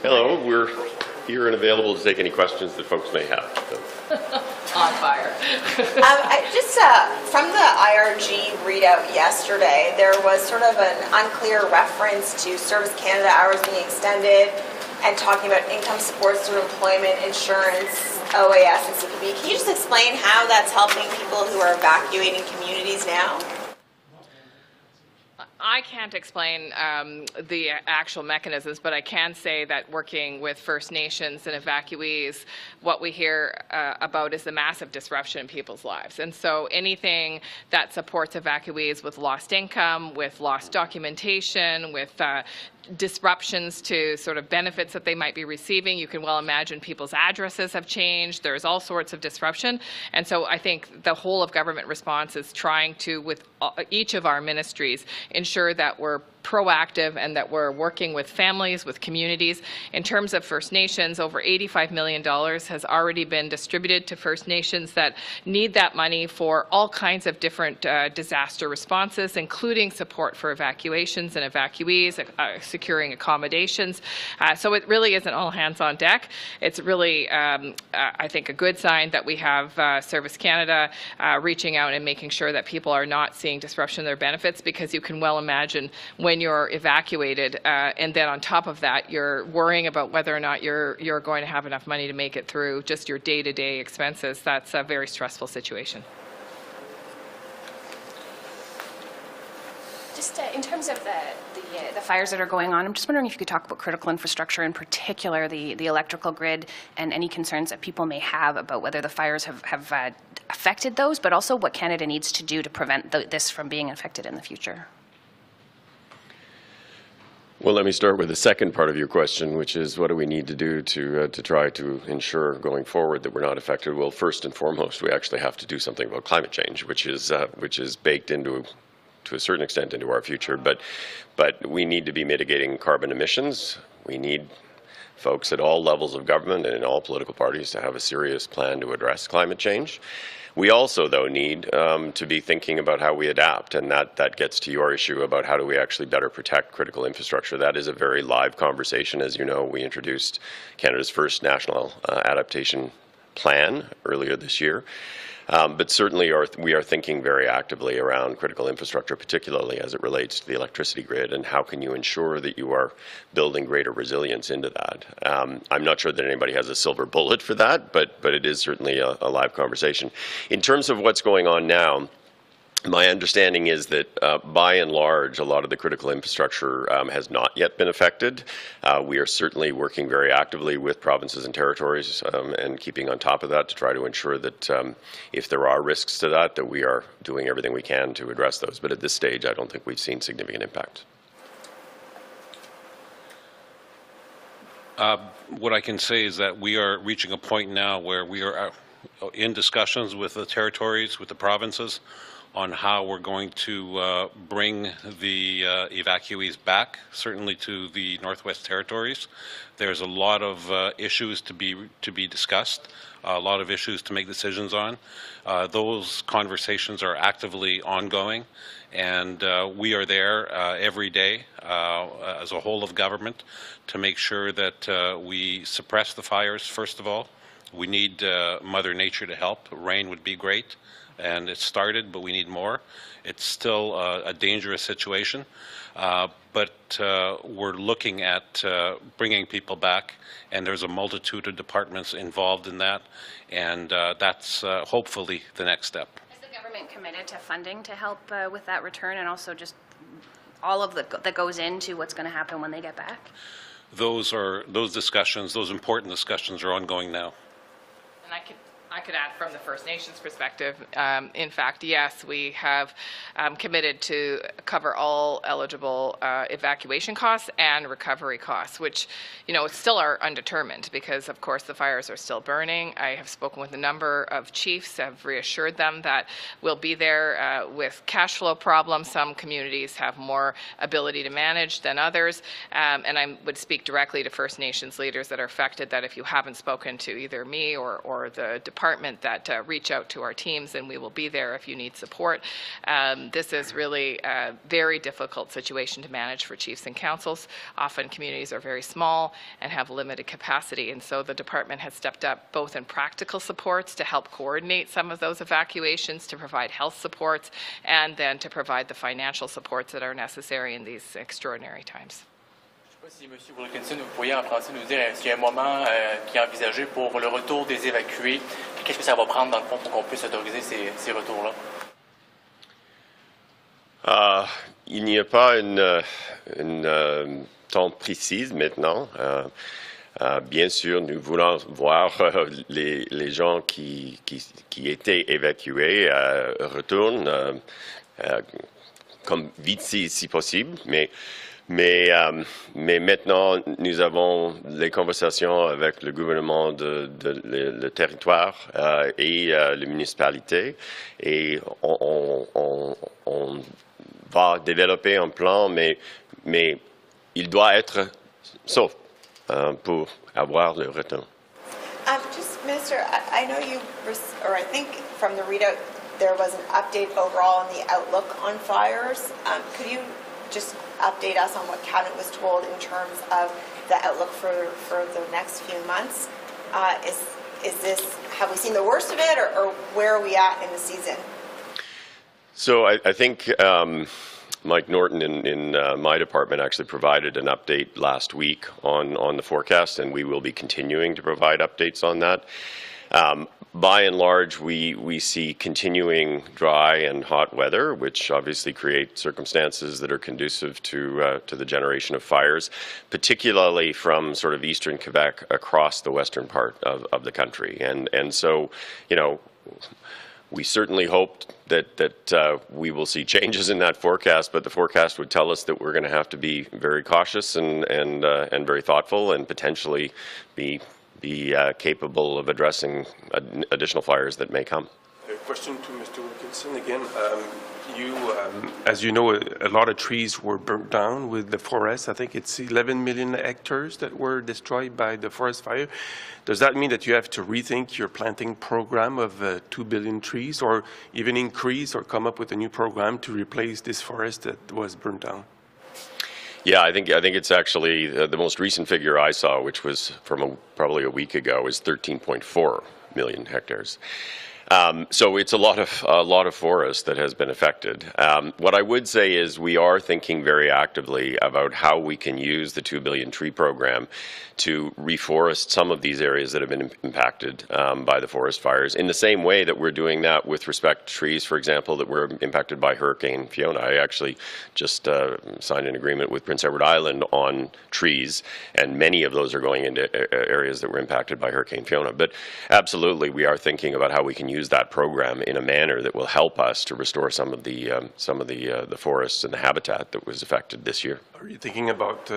Hello, we're here and available to take any questions that folks may have. So. On fire. From the IRG readout yesterday, there was sort of an unclear reference to Service Canada hours being extended and talking about income supports through employment insurance, OAS, and CPB. Can you just explain how that's helping people who are evacuating communities now? I can't explain the actual mechanisms, but I can say that working with First Nations and evacuees, what we hear about is the massive disruption in people's lives. And so anything that supports evacuees with lost income, with lost documentation, with disruptions to sort of benefits that they might be receiving. You can well imagine people's addresses have changed. There's all sorts of disruption. And so I think the whole of government response is trying to, with each of our ministries, ensure that we're proactive and that we're working with families, with communities. In terms of First Nations, over $85 million has already been distributed to First Nations that need that money for all kinds of different disaster responses, including support for evacuations and evacuees, securing accommodations. So it really is an all hands on deck. It's really, I think, a good sign that we have Service Canada reaching out and making sure that people are not seeing disruption in their benefits, because you can well imagine when you're evacuated and then on top of that you're worrying about whether or not you're going to have enough money to make it through just your day-to-day expenses. That's a very stressful situation. Just in terms of the fires that are going on, I'm just wondering if you could talk about critical infrastructure, in particular the electrical grid, and any concerns that people may have about whether the fires have affected those, but also what Canada needs to do to prevent this from being affected in the future. Well, let me start with the second part of your question, which is what do we need to do to try to ensure going forward that we're not affected? Well, first and foremost, we actually have to do something about climate change, which is baked into, to a certain extent, into our future. But we need to be mitigating carbon emissions. We need folks at all levels of government and in all political parties to have a serious plan to address climate change. We also, though, need to be thinking about how we adapt, and that gets to your issue about how do we actually better protect critical infrastructure. That is a very live conversation. As you know, we introduced Canada's first national adaptation plan earlier this year. But certainly we are thinking very actively around critical infrastructure, particularly as it relates to the electricity grid, and how can you ensure that you are building greater resilience into that. I'm not sure that anybody has a silver bullet for that, but it is certainly a live conversation. In terms of what's going on now, my understanding is that by and large, a lot of the critical infrastructure has not yet been affected. We are certainly working very actively with provinces and territories and keeping on top of that to try to ensure that if there are risks to that, that we are doing everything we can to address those. But at this stage, I don't think we've seen significant impact. What I can say is that we are reaching a point now where we are in discussions with the territories, with the provinces, on how we're going to bring the evacuees back, certainly to the Northwest Territories. There's a lot of issues to be discussed, a lot of issues to make decisions on. Those conversations are actively ongoing, and we are there every day as a whole of government to make sure that we suppress the fires, first of all. We need Mother Nature to help. Rain would be great. And it started, but we need more. It's still a dangerous situation, but we're looking at bringing people back, and there's a multitude of departments involved in that, and that's hopefully the next step. Is the government committed to funding to help with that return, and also just all of that goes into what's going to happen when they get back? Those discussions, those important discussions, are ongoing now. And I could add from the First Nations perspective, in fact, yes, we have committed to cover all eligible evacuation costs and recovery costs, which, still are undetermined because, of course, the fires are still burning. I have spoken with a number of chiefs, have reassured them that we'll be there with cash flow problems. Some communities have more ability to manage than others, and I would speak directly to First Nations leaders that are affected, that if you haven't spoken to either me or the department, department that reach out to our teams, and we will be there if you need support. This is really a very difficult situation to manage for chiefs and councils. Often communities are very small and have limited capacity, and so the department has stepped up both in practical supports to help coordinate some of those evacuations, to provide health supports, and then to provide the financial supports that are necessary in these extraordinary times. Je ne sais pas si M. Wilkinson, vous pourriez en français nous dire s'il y a un moment qui est envisagé pour le retour des évacués, puis qu'est-ce que ça va prendre dans le fond pour qu'on puisse autoriser ces retours-là? Il n'y a pas une temps précis maintenant. Bien sûr, nous voulons voir les gens qui étaient évacués retournent comme vite si possible, mais maintenant, nous avons les conversations avec le gouvernement le territoire et les municipalités, et on va développer un plan, mais il doit être sauf pour avoir le retour. Just, Minister, I know you, or I think from the readout, there was an update overall on the outlook on fires. Could you just update us on what Cabinet was told in terms of the outlook for the next few months? Is this, have we seen the worst of it, or where are we at in the season? So I think Mike Norton in my department actually provided an update last week on the forecast, and we will be continuing to provide updates on that. By and large, we see continuing dry and hot weather, which obviously create circumstances that are conducive to the generation of fires, particularly from sort of eastern Quebec across the western part of the country. And so, you know, we certainly hope that we will see changes in that forecast, but the forecast would tell us that we're going to have to be very cautious and very thoughtful, and potentially be capable of addressing additional fires that may come. A question to Mr. Wilkinson again. As you know, a lot of trees were burnt down with the forest. I think it's 11 million hectares that were destroyed by the forest fire. Does that mean that you have to rethink your planting program of 2 billion trees, or even increase or come up with a new program to replace this forest that was burnt down? Yeah, I think it's actually the most recent figure I saw, which was from probably a week ago, is 13.4 million hectares. So it's a lot of forest that has been affected. What I would say is we are thinking very actively about how we can use the 2 billion tree program to reforest some of these areas that have been impacted by the forest fires, in the same way that we're doing that with respect to trees, for example, that were impacted by Hurricane Fiona. I actually just signed an agreement with Prince Edward Island on trees, and many of those are going into areas that were impacted by Hurricane Fiona. But absolutely, we are thinking about how we can use that program in a manner that will help us to restore some of the forests and the habitat that was affected this year. Are you thinking about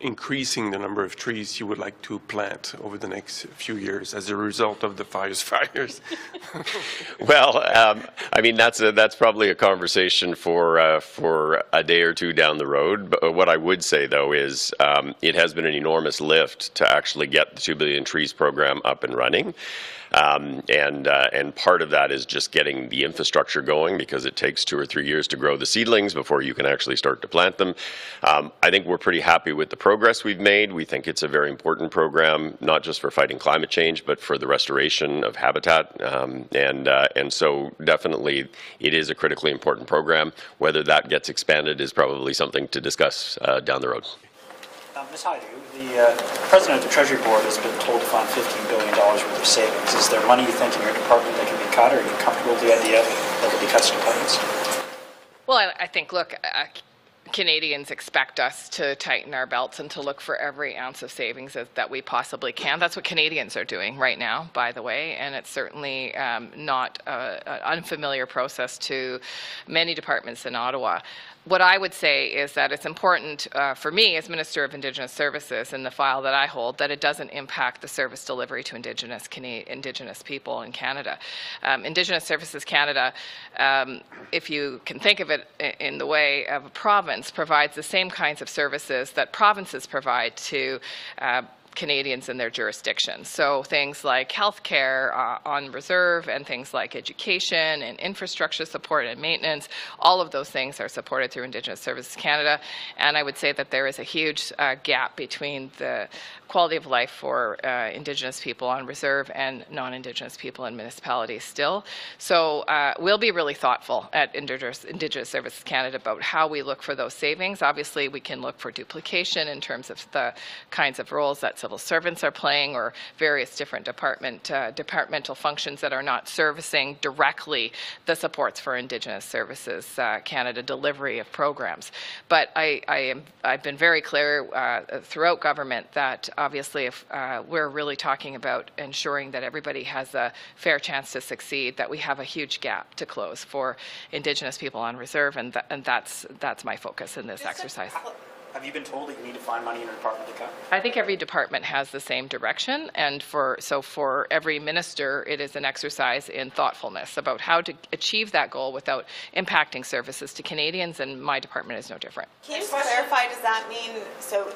increasing the number of trees you would like to plant over the next few years as a result of the fires? Well, I mean, that's probably a conversation for a day or two down the road. But what I would say, though, is it has been an enormous lift to actually get the 2 billion trees program up and running. And part of that is just getting the infrastructure going, because it takes 2 or 3 years to grow the seedlings before you can actually start to plant them. I think we're pretty happy with the progress we've made. We think it's a very important program, not just for fighting climate change, but for the restoration of habitat. And so definitely it is a critically important program. Whether that gets expanded is probably something to discuss down the road. Ms. Hajdu, the President of the Treasury Board has been told to find $15 billion worth of savings. Is there money you think in your department that can be cut, or are you comfortable with the idea that there will be cuts to departments? Well, I think, look, Canadians expect us to tighten our belts and to look for every ounce of savings that we possibly can. That's what Canadians are doing right now, by the way, and it's certainly not an unfamiliar process to many departments in Ottawa. What I would say is that it's important for me as Minister of Indigenous Services in the file that I hold that it doesn't impact the service delivery to Indigenous people in Canada. Indigenous Services Canada, if you can think of it in the way of a province, provides the same kinds of services that provinces provide to Canadians in their jurisdiction. So things like healthcare on reserve and things like education and infrastructure support and maintenance, all of those things are supported through Indigenous Services Canada. And I would say that there is a huge gap between the quality of life for Indigenous people on reserve and non-Indigenous people in municipalities still. So we'll be really thoughtful at Indigenous Services Canada about how we look for those savings. Obviously, we can look for duplication in terms of the kinds of roles that civil servants are playing, or various different departmental functions that are not servicing directly the supports for Indigenous Services Canada delivery of programs. But I've been very clear throughout government that obviously if we're really talking about ensuring that everybody has a fair chance to succeed, that we have a huge gap to close for Indigenous people on reserve, and that's my focus in this exercise. Have you been told that you need to find money in your department to cut? I think every department has the same direction, and for every minister, it is an exercise in thoughtfulness about how to achieve that goal without impacting services to Canadians, and my department is no different. Can you clarify, does that mean, so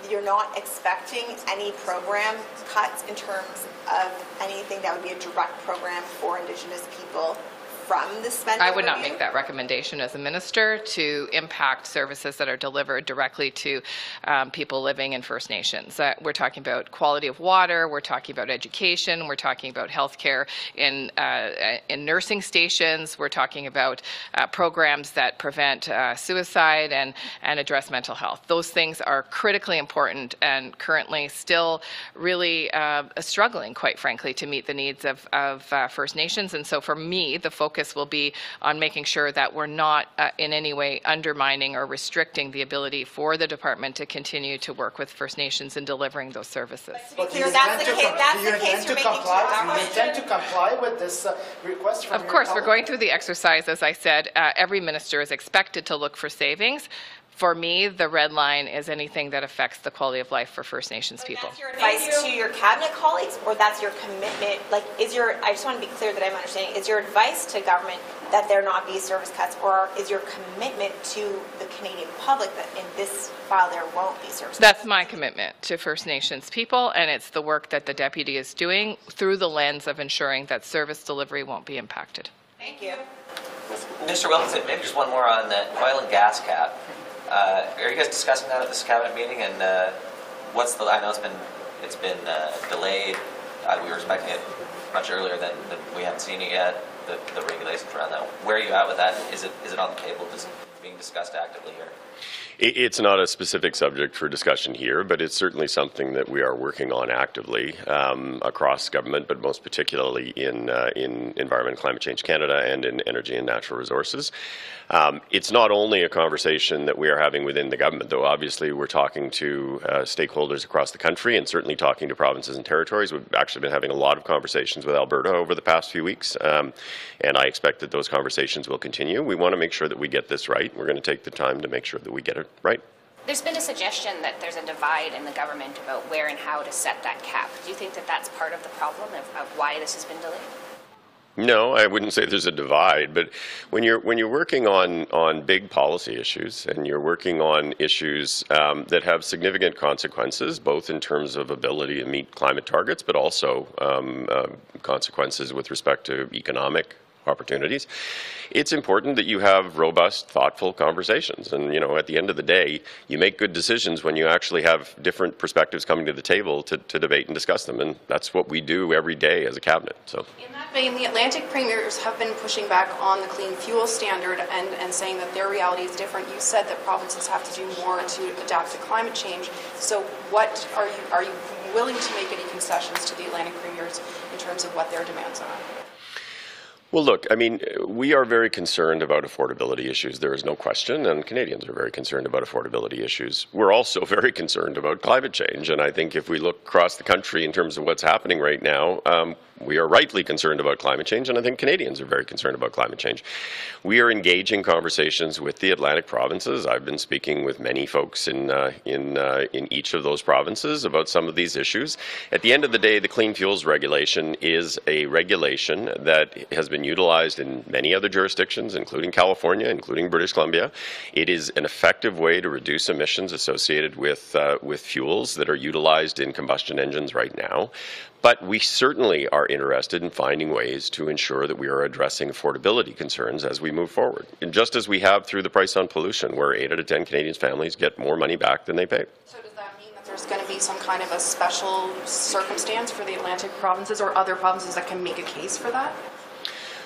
you're not expecting any program cuts in terms of anything that would be a direct program for Indigenous people from the spending I would not review? make that recommendation as a minister to impact services that are delivered directly to people living in First Nations. We're talking about quality of water, we're talking about education, we're talking about healthcare in nursing stations, we're talking about programs that prevent suicide and address mental health. Those things are critically important and currently still really struggling, quite frankly, to meet the needs of First Nations. And so for me, the focus will be on making sure that we're not in any way undermining or restricting the ability for the department to continue to work with First Nations in delivering those services. But do you intend to comply with this request from Of course, we're going through the exercise. As I said, every minister is expected to look for savings. For me, the red line is anything that affects the quality of life for First Nations people. That's your advice to your cabinet colleagues, or that's your commitment? Like, I just want to be clear that I'm understanding, is your advice to government that there not be service cuts, or is your commitment to the Canadian public that in this file there won't be service cuts? That's my commitment to First Nations people, and it's the work that the deputy is doing through the lens of ensuring that service delivery won't be impacted. Thank you. Mr. Wilkinson, maybe just one more on the oil and gas cap. Are you guys discussing that at this cabinet meeting? And I know it's been delayed. We were expecting it much earlier than we haven't seen it yet. The regulations around that. Where are you at with that? Is it on the table? Just being discussed actively here? It's not a specific subject for discussion here, but it's certainly something that we are working on actively across government, but most particularly in Environment and Climate Change Canada and in Energy and Natural Resources. It's not only a conversation that we are having within the government, though obviously we're talking to stakeholders across the country and certainly talking to provinces and territories. We've actually been having a lot of conversations with Alberta over the past few weeks, and I expect that those conversations will continue. We want to make sure that we get this right. We're going to take the time to make sure that we get it right. There's been a suggestion that there's a divide in the government about where and how to set that cap. Do you think that that's part of the problem of why this has been delayed? No, I wouldn't say there's a divide, but when you're working on big policy issues and you're working on issues that have significant consequences, both in terms of ability to meet climate targets, but also consequences with respect to economic opportunities, it's important that you have robust, thoughtful conversations. And, at the end of the day, you make good decisions when you actually have different perspectives coming to the table to debate and discuss them. And that's what we do every day as a cabinet. So. In that vein, the Atlantic premiers have been pushing back on the clean fuel standard and saying that their reality is different. You said that provinces have to do more to adapt to climate change. So what are you willing to make any concessions to the Atlantic premiers in terms of what their demands are? Well, look, we are very concerned about affordability issues. There is no question, and Canadians are very concerned about affordability issues. We're also very concerned about climate change, and I think if we look across the country in terms of what's happening right now, we are rightly concerned about climate change, and I think Canadians are very concerned about climate change. We are engaging conversations with the Atlantic provinces. I've been speaking with many folks in each of those provinces about some of these issues. At the end of the day, the Clean Fuels Regulation is a regulation that has been utilized in many other jurisdictions, including California, including British Columbia. It is an effective way to reduce emissions associated with fuels that are utilized in combustion engines right now. But we certainly are interested in finding ways to ensure that we are addressing affordability concerns as we move forward. And just as we have through the price on pollution, where 8 out of 10 Canadian families get more money back than they pay. So does that mean that there's going to be some kind of a special circumstance for the Atlantic provinces or other provinces that can make a case for that?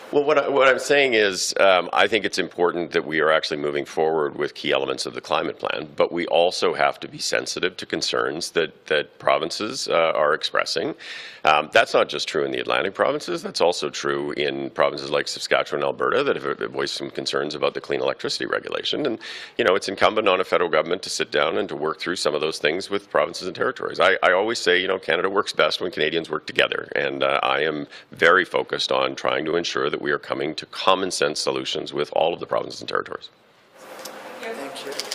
Well, what I'm saying is I think it's important that we are actually moving forward with key elements of the climate plan, but we also have to be sensitive to concerns that provinces are expressing. That's not just true in the Atlantic provinces. That's also true in provinces like Saskatchewan and Alberta that have voiced some concerns about the clean electricity regulation. And, you know, it's incumbent on a federal government to sit down and to work through some of those things with provinces and territories. I always say, you know, Canada works best when Canadians work together. And I am very focused on trying to ensure that we are coming to common sense solutions with all of the provinces and territories. Thank you.